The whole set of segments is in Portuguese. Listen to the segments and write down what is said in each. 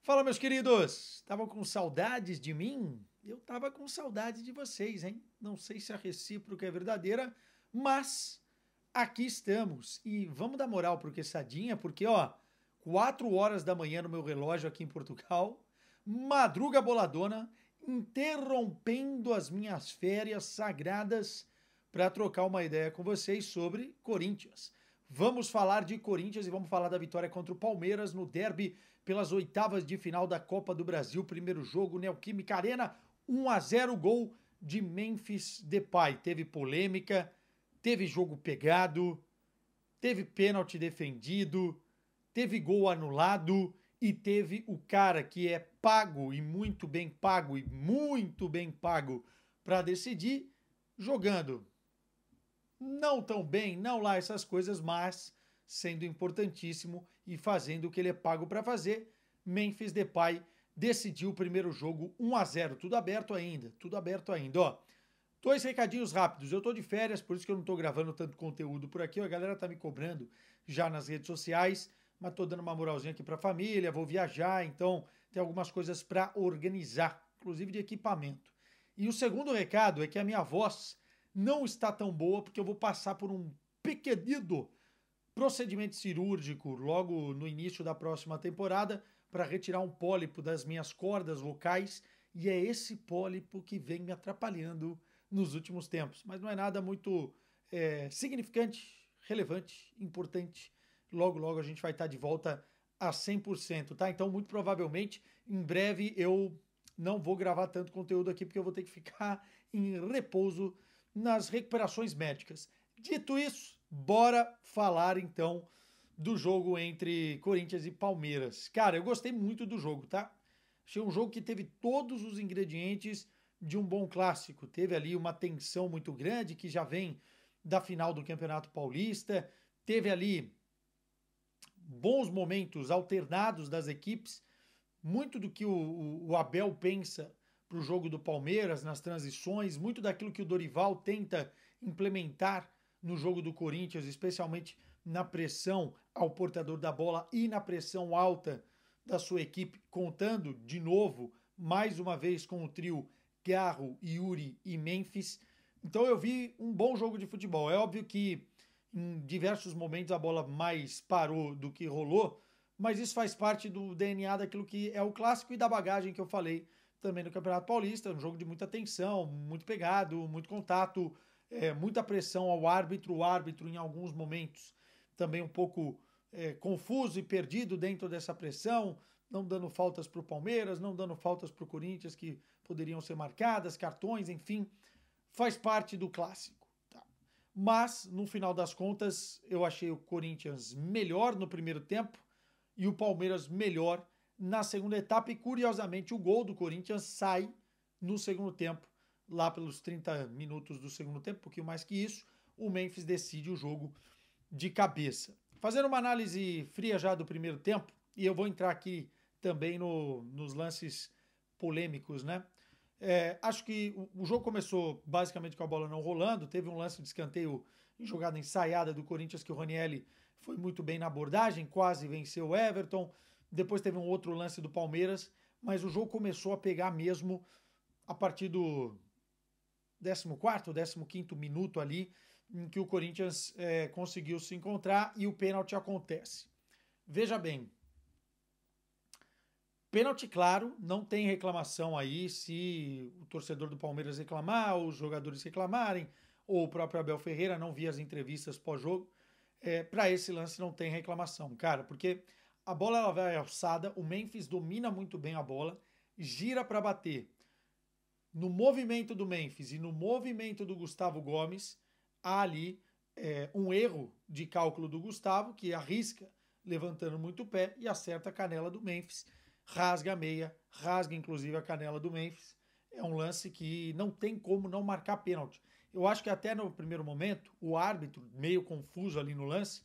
Fala, meus queridos! Estavam com saudades de mim? Eu tava com saudade de vocês, hein? Não sei se a recíproca é verdadeira, mas aqui estamos. E vamos dar moral pro Quesadinha, porque, ó, 4 horas da manhã no meu relógio aqui em Portugal, madruga boladona, interrompendo as minhas férias sagradas para trocar uma ideia com vocês sobre Corinthians. Vamos falar de Corinthians e vamos falar da vitória contra o Palmeiras no derby pelas oitavas de final da Copa do Brasil. Primeiro jogo, Neoquímica Arena, 1-0, gol de Memphis Depay. Teve polêmica, teve jogo pegado, teve pênalti defendido, teve gol anulado e teve o cara que é pago e muito bem pago para decidir jogando. Não tão bem, não lá essas coisas, mas sendo importantíssimo e fazendo o que ele é pago para fazer. Memphis Depay decidiu o primeiro jogo 1-0, tudo aberto ainda, ó. Dois recadinhos rápidos, eu tô de férias, por isso que eu não tô gravando tanto conteúdo por aqui, a galera tá me cobrando já nas redes sociais, mas tô dando uma moralzinha aqui pra família, vou viajar, então tem algumas coisas para organizar, inclusive de equipamento. E o segundo recado é que a minha voz não está tão boa porque eu vou passar por um pequenido procedimento cirúrgico logo no início da próxima temporada para retirar um pólipo das minhas cordas vocais e é esse pólipo que vem me atrapalhando nos últimos tempos. Mas não é nada muito significante, relevante, importante. Logo, logo a gente vai estar de volta a 100%, tá? Então, muito provavelmente, em breve eu não vou gravar tanto conteúdo aqui porque eu vou ter que ficar em repouso nas recuperações médicas. Dito isso, bora falar então do jogo entre Corinthians e Palmeiras. Cara, eu gostei muito do jogo, tá? Achei um jogo que teve todos os ingredientes de um bom clássico. Teve ali uma tensão muito grande que já vem da final do Campeonato Paulista. Teve ali bons momentos alternados das equipes. Muito do que o Abel pensa para o jogo do Palmeiras, nas transições, muito daquilo que o Dorival tenta implementar no jogo do Corinthians, especialmente na pressão ao portador da bola e na pressão alta da sua equipe, contando de novo, mais uma vez, com o trio Garro, Yuri e Memphis. Então eu vi um bom jogo de futebol. É óbvio que em diversos momentos a bola mais parou do que rolou, mas isso faz parte do DNA daquilo que é o clássico e da bagagem que eu falei também no Campeonato Paulista, um jogo de muita tensão, muito pegado, muito contato, muita pressão ao árbitro, o árbitro em alguns momentos também um pouco confuso e perdido dentro dessa pressão, não dando faltas para o Palmeiras, não dando faltas para o Corinthians que poderiam ser marcadas, cartões, enfim, faz parte do clássico. Tá? Mas, no final das contas, eu achei o Corinthians melhor no primeiro tempo e o Palmeiras melhor na segunda etapa. E, curiosamente, o gol do Corinthians sai no segundo tempo, lá pelos 30 minutos do segundo tempo, um pouquinho mais que isso, o Memphis decide o jogo de cabeça. Fazendo uma análise fria já do primeiro tempo, e eu vou entrar aqui também nos lances polêmicos, né? Acho que o jogo começou basicamente com a bola não rolando. Teve um lance de escanteio em jogada ensaiada do Corinthians que o Ranieri foi muito bem na abordagem, quase venceu o Everton. Depois teve um outro lance do Palmeiras, mas o jogo começou a pegar mesmo a partir do 14º, 15º minuto ali, em que o Corinthians conseguiu se encontrar e o pênalti acontece. Veja bem, pênalti claro, não tem reclamação aí se o torcedor do Palmeiras reclamar, ou os jogadores reclamarem, ou o próprio Abel Ferreira, não vi as entrevistas pós-jogo, para esse lance não tem reclamação, cara, porque a bola ela vai alçada, o Memphis domina muito bem a bola, gira para bater. No movimento do Memphis e no movimento do Gustavo Gomes, há ali um erro de cálculo do Gustavo, que arrisca levantando muito o pé e acerta a canela do Memphis, rasga a meia, rasga inclusive a canela do Memphis. É um lance que não tem como não marcar pênalti. Eu acho que até no primeiro momento, o árbitro, meio confuso ali no lance,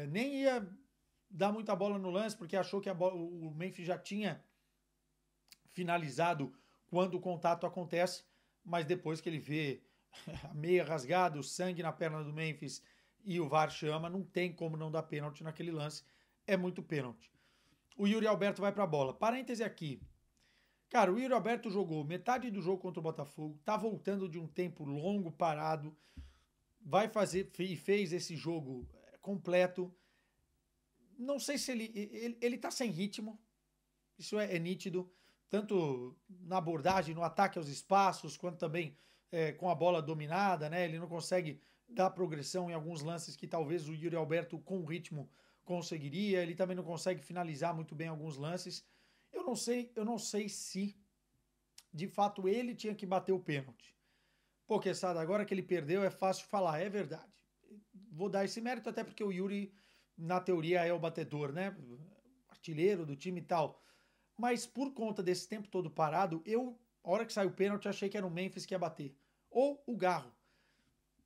nem ia dar muita bola no lance, porque achou que o Memphis já tinha finalizado quando o contato acontece, mas depois que ele vê a meia rasgada, o sangue na perna do Memphis e o VAR chama, não tem como não dar pênalti naquele lance, é muito pênalti. o Yuri Alberto vai para a bola. Parêntese aqui. Cara, o Yuri Alberto jogou metade do jogo contra o Botafogo, tá voltando de um tempo longo parado, vai fazer e fez esse jogo completo. Não sei se ele tá sem ritmo, isso é nítido, tanto na abordagem, no ataque aos espaços, quanto também com a bola dominada, né? Ele não consegue dar progressão em alguns lances que talvez o Yuri Alberto com ritmo conseguiria. Ele também não consegue finalizar muito bem alguns lances. Eu não sei se de fato ele tinha que bater o pênalti. Pô, Quesada, agora que ele perdeu é fácil falar, é verdade. Vou dar esse mérito até porque o Yuri, na teoria, é o batedor, né? Artilheiro do time e tal. Mas por conta desse tempo todo parado, a hora que saiu o pênalti, achei que era o Memphis que ia bater. Ou o Garro.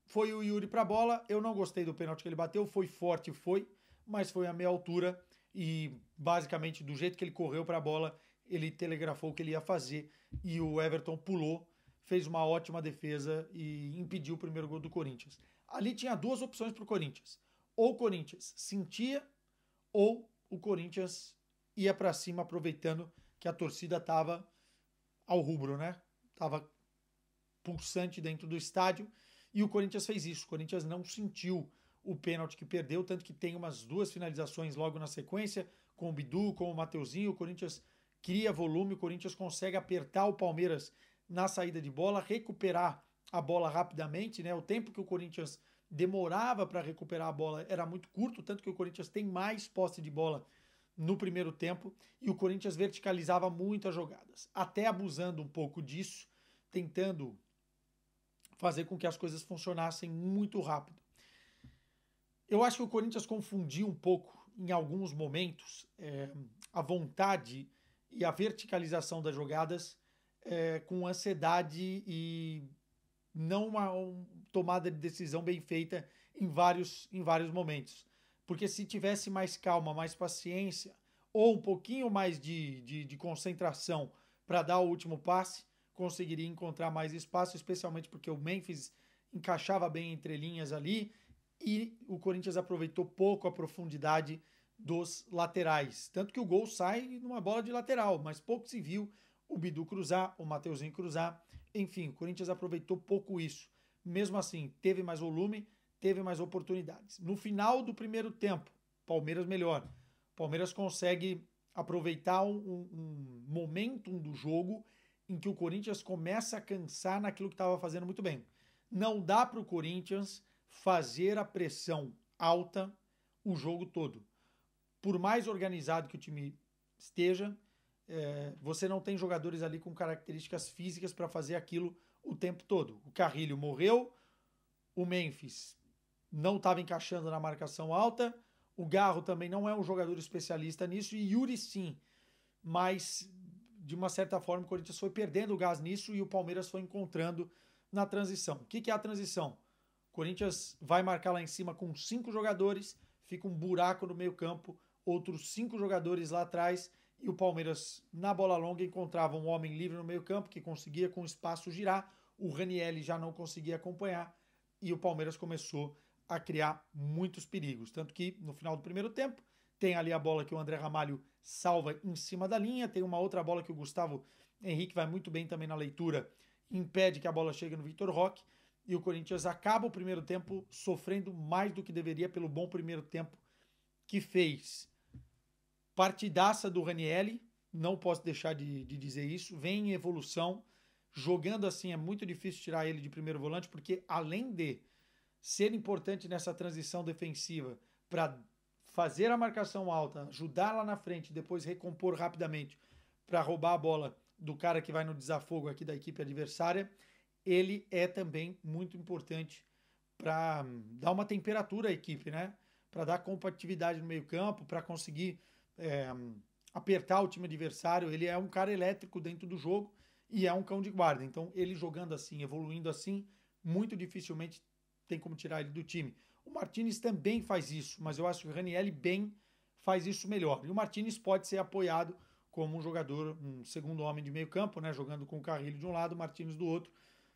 Foi o Yuri pra bola, eu não gostei do pênalti que ele bateu, foi forte, foi, mas foi a meia altura e basicamente do jeito que ele correu pra bola, ele telegrafou o que ele ia fazer e o Everton pulou, fez uma ótima defesa e impediu o primeiro gol do Corinthians. Ali tinha duas opções pro Corinthians. Ou o Corinthians sentia, ou o Corinthians ia para cima aproveitando que a torcida tava ao rubro, né? Tava pulsante dentro do estádio e o Corinthians fez isso. O Corinthians não sentiu o pênalti que perdeu, tanto que tem umas duas finalizações logo na sequência, com o Bidu, com o Mateuzinho. O Corinthians cria volume, o Corinthians consegue apertar o Palmeiras na saída de bola, recuperar a bola rapidamente, né? O tempo que o Corinthians demorava para recuperar a bola era muito curto, tanto que o Corinthians tem mais posse de bola no primeiro tempo e o Corinthians verticalizava muito as jogadas, até abusando um pouco disso, tentando fazer com que as coisas funcionassem muito rápido. Eu acho que o Corinthians confundiu um pouco, em alguns momentos, a vontade e a verticalização das jogadas com ansiedade e não uma tomada de decisão bem feita em vários momentos. Porque se tivesse mais calma, mais paciência, ou um pouquinho mais de concentração para dar o último passe, conseguiria encontrar mais espaço, especialmente porque o Memphis encaixava bem entre linhas ali e o Corinthians aproveitou pouco a profundidade dos laterais. Tanto que o gol sai numa bola de lateral, mas pouco se viu o Bidu cruzar, o Mateuzinho cruzar. Enfim, o Corinthians aproveitou pouco isso. Mesmo assim, teve mais volume, teve mais oportunidades. No final do primeiro tempo, Palmeiras melhor. Palmeiras consegue aproveitar um momentum do jogo em que o Corinthians começa a cansar naquilo que estava fazendo muito bem. Não dá para o Corinthians fazer a pressão alta o jogo todo. Por mais organizado que o time esteja, você não tem jogadores ali com características físicas para fazer aquilo o tempo todo. O Carrilho morreu, o Memphis não estava encaixando na marcação alta, o Garro também não é um jogador especialista nisso, e Yuri sim, mas de uma certa forma o Corinthians foi perdendo o gás nisso e o Palmeiras foi encontrando na transição. O que é a transição? O Corinthians vai marcar lá em cima com 5 jogadores, fica um buraco no meio campo, outros 5 jogadores lá atrás e o Palmeiras na bola longa encontrava um homem livre no meio campo que conseguia com espaço girar, o Ranieri já não conseguia acompanhar e o Palmeiras começou a criar muitos perigos, tanto que no final do primeiro tempo tem ali a bola que o André Ramalho salva em cima da linha, tem uma outra bola que o Gustavo Henrique vai muito bem também na leitura, impede que a bola chegue no Vitor Roque, e o Corinthians acaba o primeiro tempo sofrendo mais do que deveria pelo bom primeiro tempo que fez. Partidaça do Ranieri, não posso deixar de dizer isso, vem em evolução, jogando assim é muito difícil tirar ele de primeiro volante, porque além de ser importante nessa transição defensiva para fazer a marcação alta, ajudar lá na frente, depois recompor rapidamente para roubar a bola do cara que vai no desafogo aqui da equipe adversária, ele é também muito importante para dar uma temperatura à equipe, né? Para dar competitividade no meio-campo, para conseguir apertar o time adversário. Ele é um cara elétrico dentro do jogo e é um cão de guarda. Então, ele jogando assim, evoluindo assim, muito dificilmente tem como tirar ele do time. O Martinez também faz isso, mas eu acho que o Ranieri bem faz isso melhor. E o Martinez pode ser apoiado como um jogador, um segundo homem de meio campo, né? Jogando com o Carrilho de um lado, o Martinez do outro.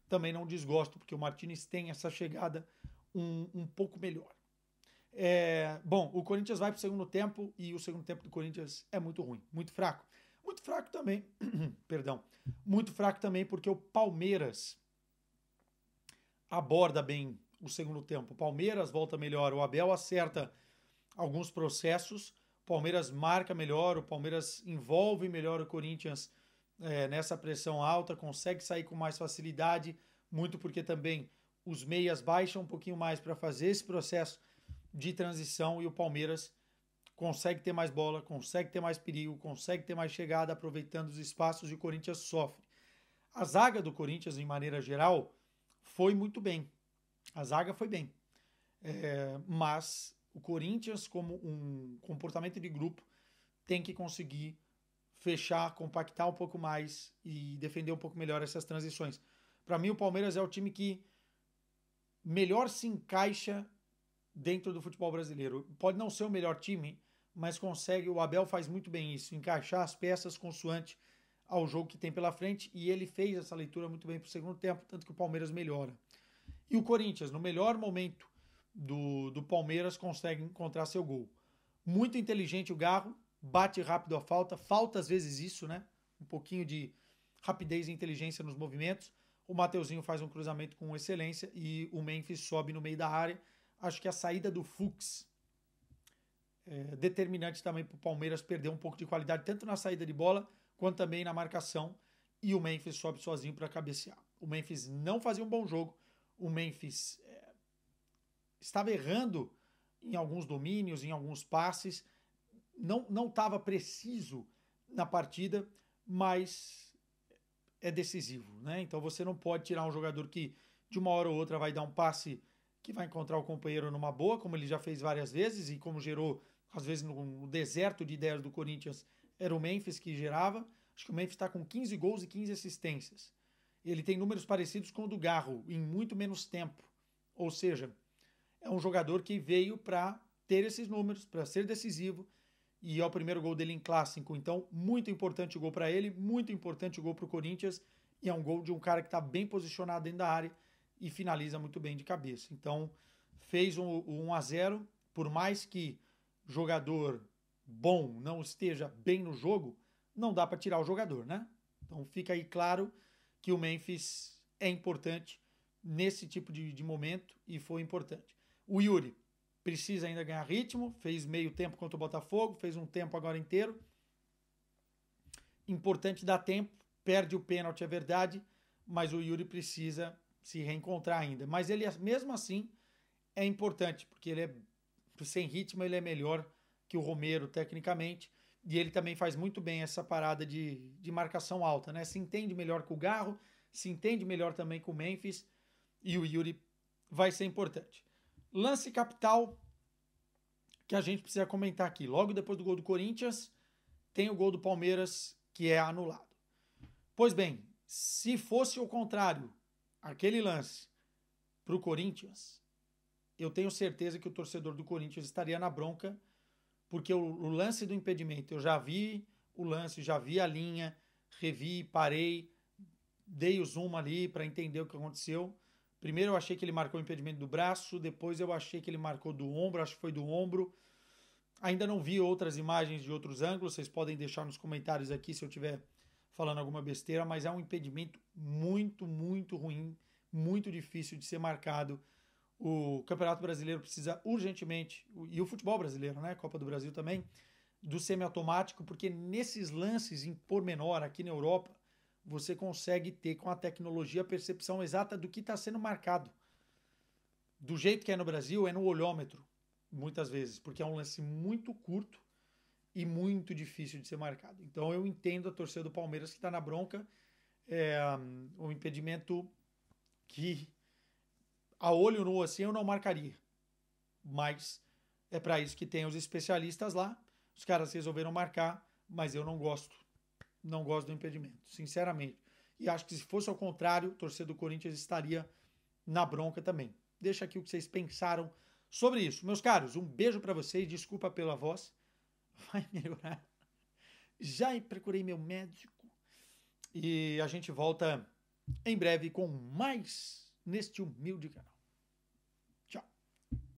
Também não desgosto, porque o Martinez tem essa chegada um pouco melhor. Bom, o Corinthians vai para o segundo tempo e o segundo tempo do Corinthians é muito ruim, muito fraco. Muito fraco também, perdão, muito fraco também porque o Palmeiras aborda bem o segundo tempo. O Palmeiras volta melhor, o Abel acerta alguns processos, o Palmeiras marca melhor, o Palmeiras envolve melhor o Corinthians nessa pressão alta, consegue sair com mais facilidade, muito porque também os meias baixam um pouquinho mais para fazer esse processo de transição e o Palmeiras consegue ter mais bola, consegue ter mais perigo, consegue ter mais chegada, aproveitando os espaços e o Corinthians sofre. A zaga do Corinthians, em maneira geral, foi muito bem. A zaga foi bem. Mas o Corinthians, como um comportamento de grupo, tem que conseguir fechar, compactar um pouco mais e defender um pouco melhor essas transições. Para mim, o Palmeiras é o time que melhor se encaixa dentro do futebol brasileiro. Pode não ser o melhor time, mas consegue, o Abel faz muito bem isso, encaixar as peças consoante ao jogo que tem pela frente, e ele fez essa leitura muito bem para o segundo tempo, tanto que o Palmeiras melhora. E o Corinthians, no melhor momento do Palmeiras, consegue encontrar seu gol. Muito inteligente o Garro, bate rápido a falta às vezes isso, né? Um pouquinho de rapidez e inteligência nos movimentos. O Mateuzinho faz um cruzamento com excelência e o Memphis sobe no meio da área. Acho que a saída do Fux é determinante também para o Palmeiras perder um pouco de qualidade, tanto na saída de bola quanto também na marcação. E o Memphis sobe sozinho para cabecear. O Memphis não fazia um bom jogo. O Memphis estava errando em alguns domínios, em alguns passes. Não estava preciso na partida, mas é decisivo, né? Então você não pode tirar um jogador que de uma hora ou outra vai dar um passe que vai encontrar o companheiro numa boa, como ele já fez várias vezes e como gerou, às vezes, no deserto de ideias do Corinthians, era o Memphis que gerava. Acho que o Memphis está com 15 gols e 15 assistências. Ele tem números parecidos com o do Garro, em muito menos tempo. Ou seja, é um jogador que veio para ter esses números, para ser decisivo, e é o primeiro gol dele em clássico. Então, muito importante o gol para ele, muito importante o gol para o Corinthians, e é um gol de um cara que está bem posicionado dentro da área e finaliza muito bem de cabeça. Então, fez o 1-0, por mais que jogador bom não esteja bem no jogo, não dá para tirar o jogador, né? Então, fica aí claro que o Memphis é importante nesse tipo de momento e foi importante. O Yuri precisa ainda ganhar ritmo, fez meio tempo contra o Botafogo, fez um tempo agora inteiro. Importante dar tempo, perde o pênalti, é verdade, mas o Yuri precisa se reencontrar ainda. Mas ele, mesmo assim, é importante, porque ele sem ritmo, ele é melhor que o Romero, tecnicamente, e ele também faz muito bem essa parada de marcação alta, né? Se entende melhor com o Garro, se entende melhor também com o Memphis, e o Yuri vai ser importante. Lance capital que a gente precisa comentar aqui. Logo depois do gol do Corinthians, tem o gol do Palmeiras que é anulado. Pois bem, se fosse o contrário, aquele lance para o Corinthians, eu tenho certeza que o torcedor do Corinthians estaria na bronca, porque o lance do impedimento, eu já vi o lance, já vi a linha, revi, parei, dei o zoom ali para entender o que aconteceu. Primeiro eu achei que ele marcou o impedimento do braço, depois eu achei que ele marcou do ombro, acho que foi do ombro. Ainda não vi outras imagens de outros ângulos, vocês podem deixar nos comentários aqui se eu estiver falando alguma besteira, mas é um impedimento muito, muito ruim, muito difícil de ser marcado. O Campeonato Brasileiro precisa urgentemente, e o futebol brasileiro, né, Copa do Brasil também, do semiautomático, porque nesses lances em pormenor aqui na Europa, você consegue ter com a tecnologia a percepção exata do que está sendo marcado. Do jeito que é no Brasil, é no olhômetro, muitas vezes, porque é um lance muito curto e muito difícil de ser marcado. Então eu entendo a torcida do Palmeiras que está na bronca, um impedimento que a olho nu assim eu não marcaria, mas é para isso que tem os especialistas lá, os caras resolveram marcar, mas eu não gosto do impedimento, sinceramente. E acho que se fosse ao contrário, o torcedor do Corinthians estaria na bronca também. Deixa aqui o que vocês pensaram sobre isso. Meus caros, um beijo para vocês, desculpa pela voz, vai melhorar. Já procurei meu médico e a gente volta em breve com mais neste humilde canal.